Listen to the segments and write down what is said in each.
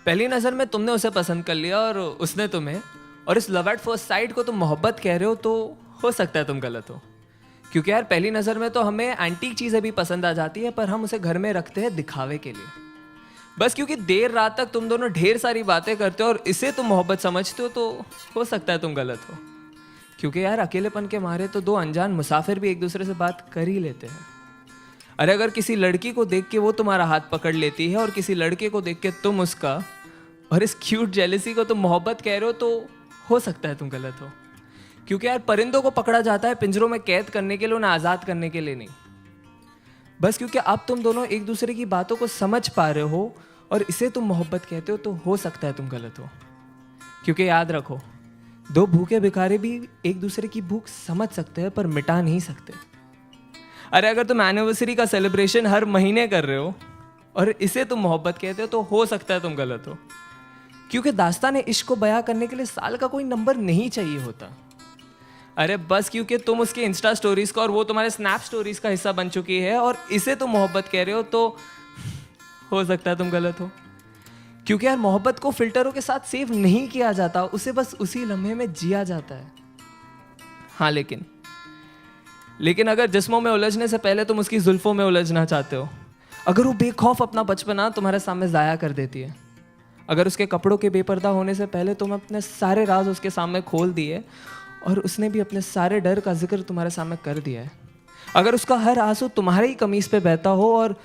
पहली नज़र में तुमने उसे पसंद कर लिया और उसने तुम्हें, और इस लव एट फर्स्ट साइट को तुम मोहब्बत कह रहे हो, तो हो सकता है तुम गलत हो। क्योंकि यार पहली नज़र में तो हमें एंटीक चीज़ें भी पसंद आ जाती है, पर हम उसे घर में रखते हैं दिखावे के लिए। बस क्योंकि देर रात तक तुम दोनों ढेर सारी बातें करते हो और इसे तुम मोहब्बत समझते हो, तो हो सकता है तुम गलत हो। क्योंकि यार अकेलेपन के मारे तो दो अनजान मुसाफिर भी एक दूसरे से बात कर ही लेते हैं। अरे अगर किसी लड़की को देख के वो तुम्हारा हाथ पकड़ लेती है और किसी लड़के को देख के तुम उसका, और इस क्यूट जेलसी को तुम मोहब्बत कह रहे हो, तो हो सकता है तुम गलत हो। क्योंकि यार परिंदों को पकड़ा जाता है पिंजरों में कैद करने के लिए, उन्हें आज़ाद करने के लिए नहीं। बस क्योंकि अब तुम दोनों एक दूसरे की बातों को समझ पा रहे हो और इसे तुम मोहब्बत कहते हो, तो हो सकता है तुम गलत हो। क्योंकि याद रखो, दो भूखे भिखारी भी एक दूसरे की भूख समझ सकते हैं पर मिटा नहीं सकते। अरे अगर तुम एनिवर्सरी का सेलिब्रेशन हर महीने कर रहे हो और इसे तुम मोहब्बत कहते हो, तो हो सकता है तुम गलत हो। क्योंकि दास्तान इश्क को बयां करने के लिए साल का कोई नंबर नहीं चाहिए होता। अरे बस क्योंकि तुम उसके इंस्टा स्टोरीज का और वो तुम्हारे स्नैप स्टोरीज का हिस्सा बन चुकी है और इसे तुम मोहब्बत कह रहे हो, तो हो सकता है तुम गलत हो। क्योंकि यार मोहब्बत को फिल्टरों के साथ सेव नहीं किया जाता, उसे बस उसी लम्हे में जिया जाता है। हाँ लेकिन अगर जिस्मों में उलझने से पहले तुम उसकी जुल्फों में उलझना चाहते हो, अगर वो बेखौफ अपना बचपना तुम्हारे सामने जाया कर देती है, अगर उसके कपड़ों के बेपर्दा होने से पहले तुम अपने सारे राज उसके सामने खोल दिए और उसने भी अपने सारे डर का जिक्र तुम्हारे सामने कर दिया है, अगर उसका हर आंसू तुम्हारे ही कमीज पे बहता हो और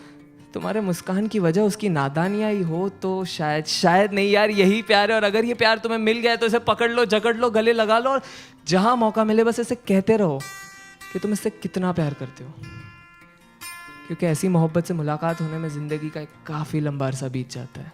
तुम्हारे मुस्कान की वजह उसकी नादानियाँ ही हो, तो शायद नहीं यार यही प्यार है। और अगर ये प्यार तुम्हें मिल गया है तो इसे पकड़ लो, जकड़ लो, गले लगा लो और जहाँ मौका मिले बस इसे कहते रहो कि तुम इससे कितना प्यार करते हो। क्योंकि ऐसी मोहब्बत से मुलाकात होने में ज़िंदगी का एक काफ़ी लंबा अरसा बीत जाता है।